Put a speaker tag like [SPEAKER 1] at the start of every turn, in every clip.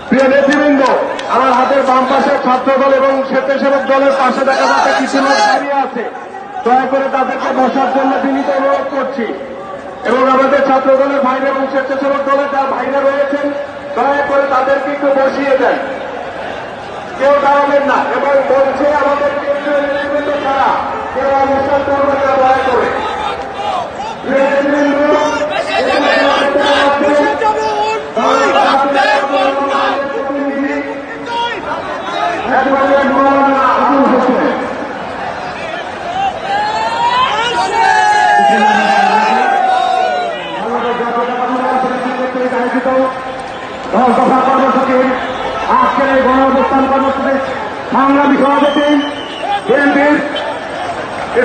[SPEAKER 1] প্রিয় নেতৃবৃন্দ, আমার হাতের বাম পাশে ছাত্র দল এবং স্বেচ্ছাসেবক দলের পাশে দেখা যাচ্ছে কিছু লোক দাঁড়িয়ে আছে। দয়া করে তাদেরকে বসার জন্য বিনীত অনুরোধ করছি এবং আমাদের ছাত্র দলের ভাইরা এবং স্বেচ্ছাসেবক দলের যারা ভাইরা রয়েছেন দয়া করে তাদেরকে একটু বসিয়ে দেন, কেউ দাঁড়াবেন না। এবং বলছে আমাদের কেন্দ্রীয় নেতৃবৃন্দ ছাড়া কেউ অনুষ্ঠান করবেন না দয়া করে। আজকের এই গণ অবস্থান কর্মসূচি সংগ্রামী সভাপতি বিএনপির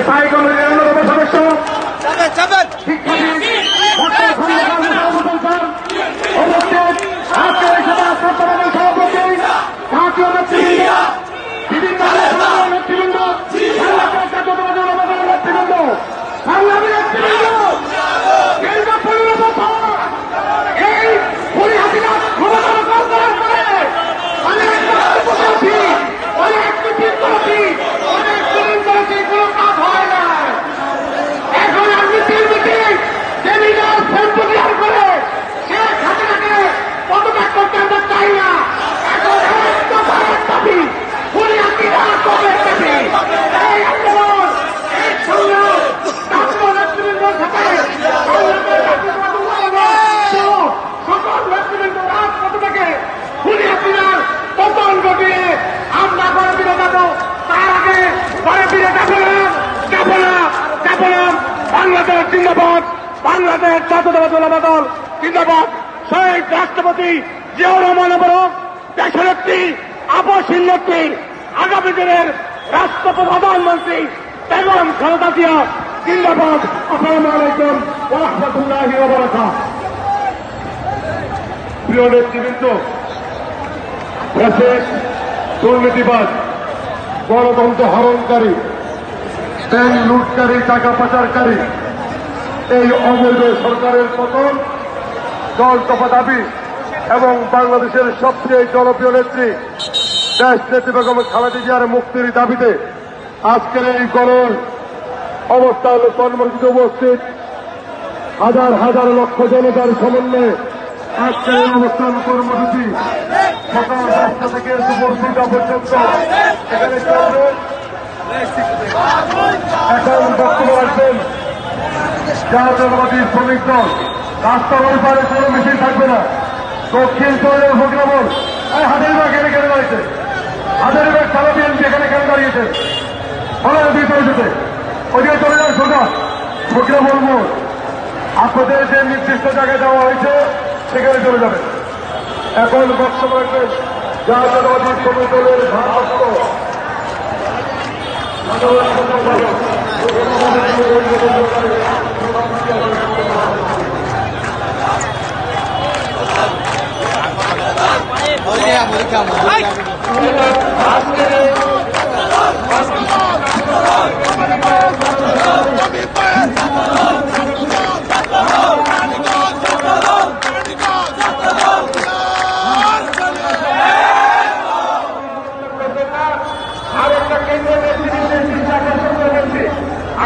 [SPEAKER 1] স্থায়ী কমিটির অন্যতম সদস্য শিক্ষাবিদ আজকের এই সভা ছাত্রদলের সভাপতি জাতীয় নেতৃবৃন্দ বিভিন্ন নেতৃবৃন্দ নেতৃবৃন্দ সংগ্রামী নেতৃবৃন্দ এই পরিহাসিনা ক্ষমতা করার পরে অনেক করেছি, অনেক মিটিং করেছি, অনেক মিটিং করেছি, কোনো কাজ হয় না। এখন আর মিটিং সেমিনার সেমিনার করে শেখ হাসিনাকে পদত্যাগ করতে আমরা চাই না। এখন একটা ভারত দাবি পরিহাসিনা কবে দাবি এই আন্দোলন এই সংগ্রাম ছাত্র নেতৃবৃন্দের সাথে সকল নেতৃবৃন্দ রাজপথ থেকে পরিহাসিনার পতন ঘটিয়ে আমরা ঘরে ফিরে যাবো। তার আগে ঘরে ফিরে যাবো না বাংলাদেশ জিন্দাবাদ, বাংলাদেশ জাতীয়তাবাদী দল জিন্দাবাদ। শহীদ রাষ্ট্রপতি জিয়াউর রহমান অবরোধ দেশের একটি আপসহীন নেত্রী, আগামী দিনের প্রধানমন্ত্রী বেগম খালেদা জিয়া জিন্দাবাদ। আসসালামু আলাইকুম ওয়া রাহমাতুল্লাহি ওয়া বারাকাতুহু। প্রিয় নেতৃবৃন্দ, দেশের দুর্নীতিবাজ, গণতন্ত্র হরণকারী, ব্যাংক লুটকারী, টাকা পাচারকারী এই অবৈধ সরকারের পতন, দল দফা দাবি এবং বাংলাদেশের সবচেয়ে জনপ্রিয় নেত্রী দেশ নেত্রী বেগম খালেদা জিয়ার মুক্তির দাবিতে আজকের এই গণ অবস্থান কর্মসূচিতে উপস্থিত হাজার হাজার লক্ষ জনতার সমন্বয়ে আজকের এই অবস্থান কর্মসূচি সকাল 10টা থেকে দুপুর 2টা পর্যন্ত এখানে চলবে। এখন বক্তব্য রাখবেন জাতীয়তাবাদী শ্রমিক দল। রাস্তার ওই পারে কোনো মিছিল থাকবে না। দক্ষিণ শহরের ফকিরামোড় হাজারিবাগ এখানে কেন দাঁড়িয়েছে? হাজারিবাগ সারা বিএনপি এখানে কেন দাঁড়িয়েছে? বলেন ভিতরে যেতে ওইদিকে চলে যান সোজা ফকিরামোড় মোড়। আপনাদের যে নির্দিষ্ট জায়গায় দেওয়া হয়েছে সেখানে চলে যাবেন। এখন বক্তব্য রাখবেন জাতীয়তাবাদী শ্রমিক দলের ভারপ্রাপ্ত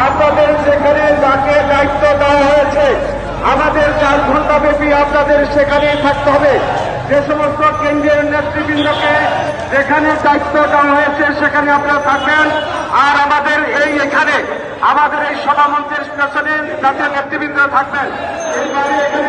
[SPEAKER 1] আপনাদের সেখানে যাকে দায়িত্ব দেওয়া হয়েছে আমাদের 4 ঘণ্টা ব্যাপী আপনাদের সেখানেই থাকতে হবে। যে সমস্ত কেন্দ্রীয় নেতৃবৃন্দকে যেখানে দায়িত্ব দেওয়া হয়েছে সেখানে আপনারা থাকবেন। আর আমাদের এখানে আমাদের এই সভা মঞ্চের পেছনে জাতীয় নেতৃবৃন্দ থাকবেন। এই বাড়ি এখানে